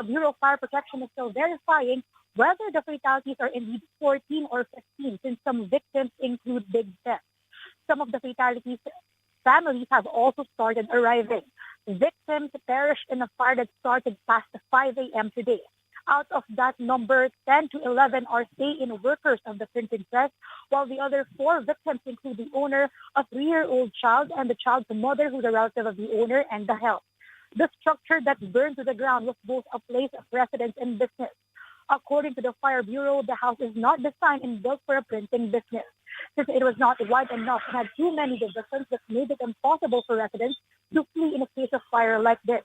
The Bureau of Fire Protection is still verifying whether the fatalities are indeed 14 or 15, since some victims include big deaths. Some of the fatalities families have also started arriving. Victims perished in a fire that started past 5 a.m. today. Out of that number, 10 to 11 are stay-in workers of the printing press, while the other 4 victims include the owner, a 3-year-old child, and the child's mother, who's a relative of the owner, and the help. The structure that burned to the ground was both a place of residence and business. According to the Fire Bureau, the house is not designed and built for a printing business. Since it was not wide enough and had too many divisions, that made it impossible for residents to flee in a case of fire like this.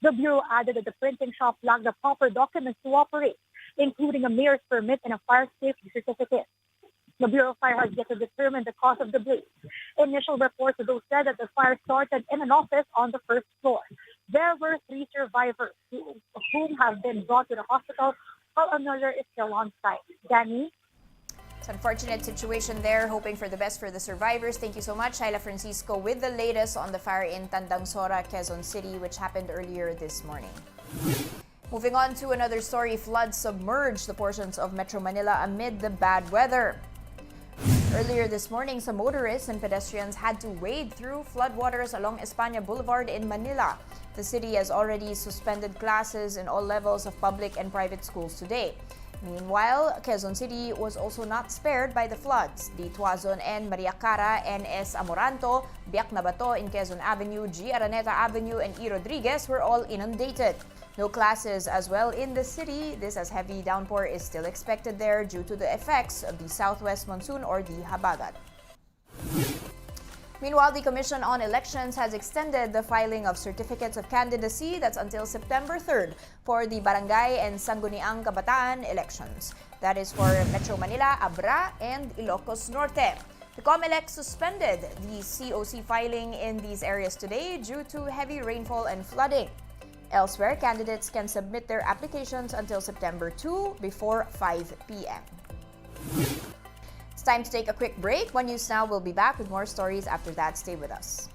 The Bureau added that the printing shop lacked the proper documents to operate, including a mayor's permit and a fire safety certificate. The Bureau of Fire has yet to determine the cause of the blaze. Initial reports, though, said that the fire started in an office on the first floor. There were 3 survivors, whom have been brought to the hospital, while another is still on site. Danny? It's an unfortunate situation there. Hoping for the best for the survivors. Thank you so much, Shaila Francisco, with the latest on the fire in Tandang Sora, Quezon City, which happened earlier this morning. Moving on to another story, floods submerged the portions of Metro Manila amid the bad weather. Earlier this morning, some motorists and pedestrians had to wade through floodwaters along España Boulevard in Manila. The city has already suspended classes in all levels of public and private schools today. Meanwhile, Quezon City was also not spared by the floods. The Tuazon and Mariacara, NS Amoranto, Biak na Bato in Quezon Avenue, G. Araneta Avenue, and E. Rodriguez were all inundated. No classes as well in the city. This as heavy downpour is still expected there due to the effects of the southwest monsoon or the habagat. Meanwhile, the Commission on Elections has extended the filing of certificates of candidacy, that's until September 3rd, for the Barangay and Sangguniang Kabataan elections. That is for Metro Manila, Abra, and Ilocos Norte. The COMELEC suspended the COC filing in these areas today due to heavy rainfall and flooding. Elsewhere, candidates can submit their applications until September 2 before 5 p.m. It's time to take a quick break. One News Now will be back with more stories after that. Stay with us.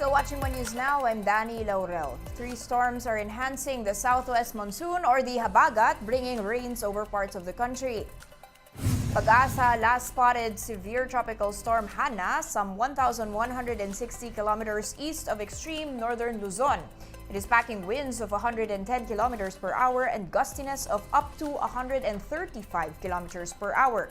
Still watching One News Now, I'm Danny Laurel. 3 storms are enhancing the southwest monsoon or the habagat, bringing rains over parts of the country. Pag-asa last spotted severe tropical storm Hana some 1,160 kilometers east of extreme northern Luzon. It is packing winds of 110 kilometers per hour and gustiness of up to 135 kilometers per hour.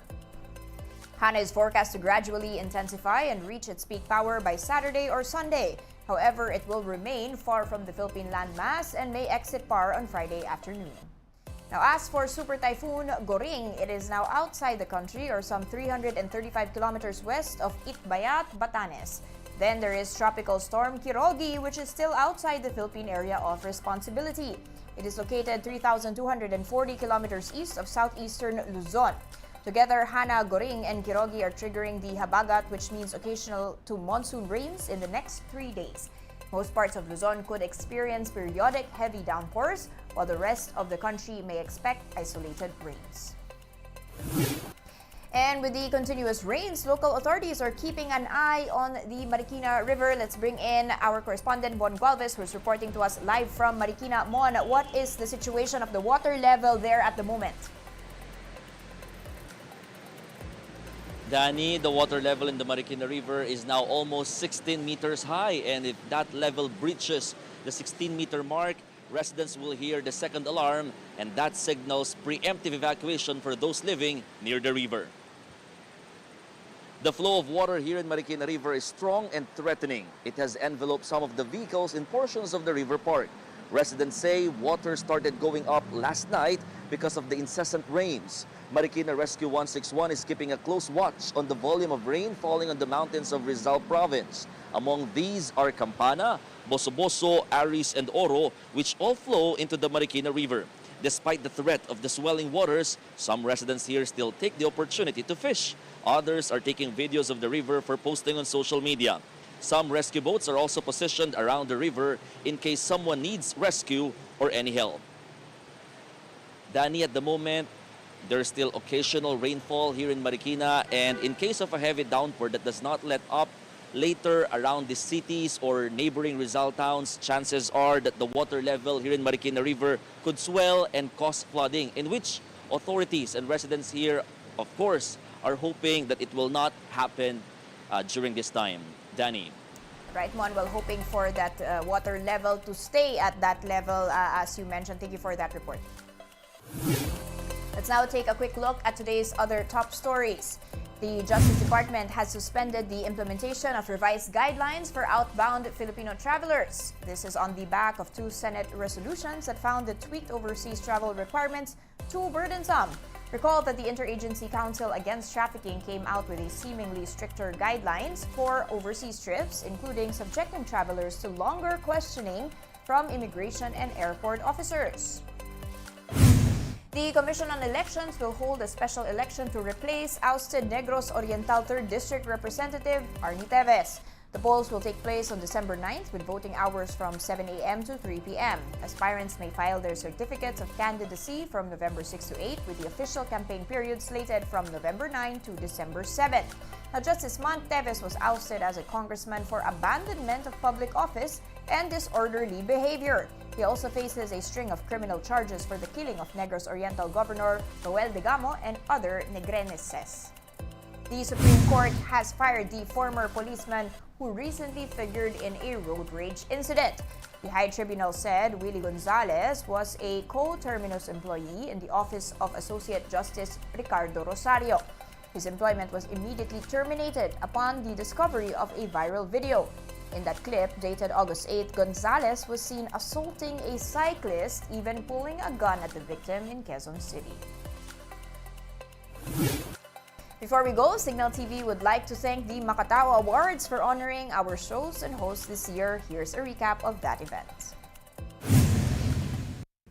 Hana is forecast to gradually intensify and reach its peak power by Saturday or Sunday. However, it will remain far from the Philippine landmass and may exit PAR on Friday afternoon. Now, as for Super Typhoon Goring, it is now outside the country or some 335 kilometers west of Itbayat, Batanes. Then there is Tropical Storm Kirogi, which is still outside the Philippine area of responsibility. It is located 3,240 kilometers east of southeastern Luzon. Together, Hana, Goring, and Kirogi are triggering the habagat, which means occasional to monsoon rains in the next 3 days. Most parts of Luzon could experience periodic heavy downpours, while the rest of the country may expect isolated rains. And with the continuous rains, local authorities are keeping an eye on the Marikina River. Let's bring in our correspondent, Bon Gualvez, who is reporting to us live from Marikina. Mon, what is the situation of the water level there at the moment? Danny, the water level in the Marikina River is now almost 16 meters high, and if that level breaches the 16-meter mark, residents will hear the second alarm, and that signals preemptive evacuation for those living near the river. The flow of water here in Marikina River is strong and threatening. It has enveloped some of the vehicles in portions of the river park. Residents say water started going up last night because of the incessant rains. Marikina Rescue 161 is keeping a close watch on the volume of rain falling on the mountains of Rizal Province. Among these are Campana, Boso-Boso, Aris, and Oro, which all flow into the Marikina River. Despite the threat of the swelling waters, some residents here still take the opportunity to fish. Others are taking videos of the river for posting on social media. Some rescue boats are also positioned around the river in case someone needs rescue or any help. Danny, at the moment, there's still occasional rainfall here in Marikina, and in case of a heavy downpour that does not let up later around the cities or neighboring Rizal towns, chances are that the water level here in Marikina River could swell and cause flooding, in which authorities and residents here, of course, are hoping that it will not happen during this time. Danny. Right, Mon, well, hoping for that water level to stay at that level, as you mentioned. Thank you for that report. Let's now take a quick look at today's other top stories. The Justice Department has suspended the implementation of revised guidelines for outbound Filipino travelers. This is on the back of 2 Senate resolutions that found the tweaked overseas travel requirements too burdensome. Recall that the Interagency Council Against Trafficking came out with a seemingly stricter guidelines for overseas trips, including subjecting travelers to longer questioning from immigration and airport officers. The Commission on Elections will hold a special election to replace ousted Negros Oriental 3rd District Representative Arnie Teves. The polls will take place on December 9th with voting hours from 7 a.m. to 3 p.m. Aspirants may file their certificates of candidacy from November 6 to 8 with the official campaign period slated from November 9 to December 7. Now, just this month, Teves was ousted as a congressman for abandonment of public office and disorderly behavior. He also faces a string of criminal charges for the killing of Negros Oriental Governor Roel Degamo and other Negreneses. The Supreme Court has fired the former policeman who recently figured in a road rage incident. The High Tribunal said Willie Gonzalez was a co-terminus employee in the Office of Associate Justice Ricardo Rosario. His employment was immediately terminated upon the discovery of a viral video. In that clip, dated August 8, Gonzalez was seen assaulting a cyclist, even pulling a gun at the victim in Quezon City. Before we go, Signal TV would like to thank the Makatao Awards for honoring our shows and hosts this year. Here's a recap of that event.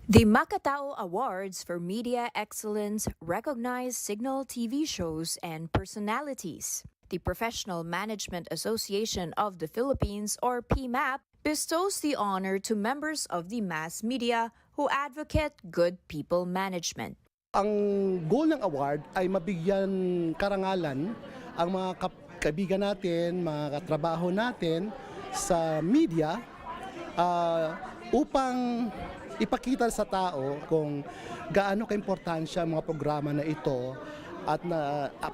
The Makatao Awards for Media Excellence recognize Signal TV shows and personalities. The Professional Management Association of the Philippines, or PMAP, bestows the honor to members of the mass media who advocate good people management. Ang goal ng award ay mabigyan karangalan ang mga kaibigan natin, mga katrabaho natin sa media upang ipakita sa tao kung gaano kaimportansya ang mga programa na ito at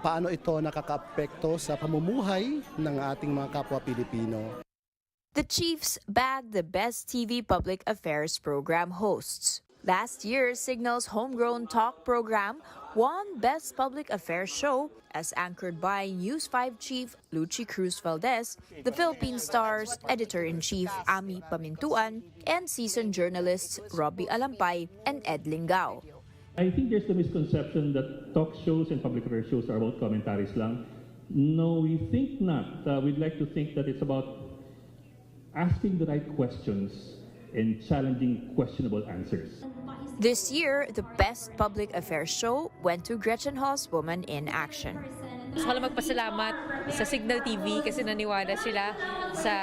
paano ito nakakaapekto sa pamumuhay ng ating mga kapwa Pilipino. The Chiefs bagged the Best TV Public Affairs Program hosts. Last year, Signal's homegrown talk program won Best Public Affairs Show as anchored by News 5 Chief Lucy Cruz Valdez, the Philippine Star's Editor-in-Chief Ami Pamintuan, and seasoned journalists Robbie Alampay and Ed Lingao. I think there's the misconception that talk shows and public affairs shows are about commentaries lang. No, we think not. We'd like to think that it's about asking the right questions and challenging questionable answers. This year, the Best Public Affairs Show went to Gretchen Ho's Woman in Action. Gusto ko lang magpasalamat sa Signal TV kasi naniwala sila sa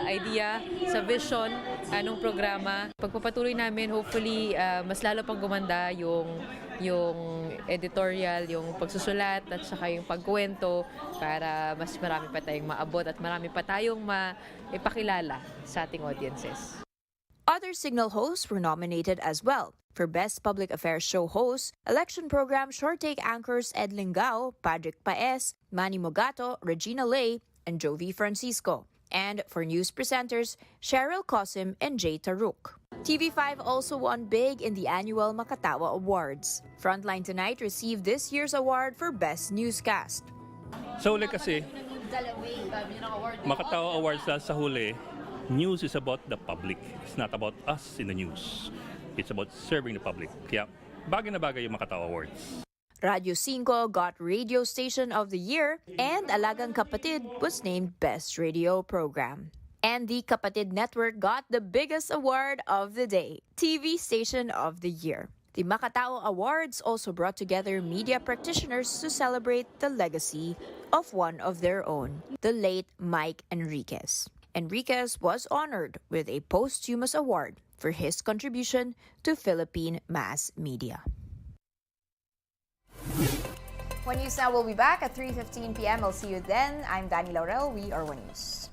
idea, sa vision ng programa. Pagpapatuloy namin, hopefully, mas lalo pang gumanda yung editorial, yung pagsusulat at saka yung pagkwento para mas marami pa tayong maabot at marami pa tayong maipakilala sa ating audiences. Other Signal hosts were nominated as well. For Best Public Affairs Show hosts, election program Short Take anchors Ed Lingao, Patrick Paes, Manny Mogato, Regina Lay, and Jovi Francisco. And for news presenters, Cheryl Cosim and Jay Taruk. TV5 also won big in the annual Makatawa Awards. Frontline Tonight received this year's award for Best Newscast. Sa huli kasi, Makatawa Awards dahil sa huli, news is about the public. It's not about us in the news. It's about serving the public. Kaya bagay na bagay yung Makatawa Awards. Radio 5 got Radio Station of the Year, and Alagang Kapatid was named Best Radio Program. And the Kapatid Network got the biggest award of the day, TV Station of the Year. The Makatao Awards also brought together media practitioners to celebrate the legacy of one of their own, the late Mike Enriquez. Enriquez was honored with a posthumous award for his contribution to Philippine mass media. One News Now will be back at 3:15 p.m. I'll see you then. I'm Danny Laurel. We are One News.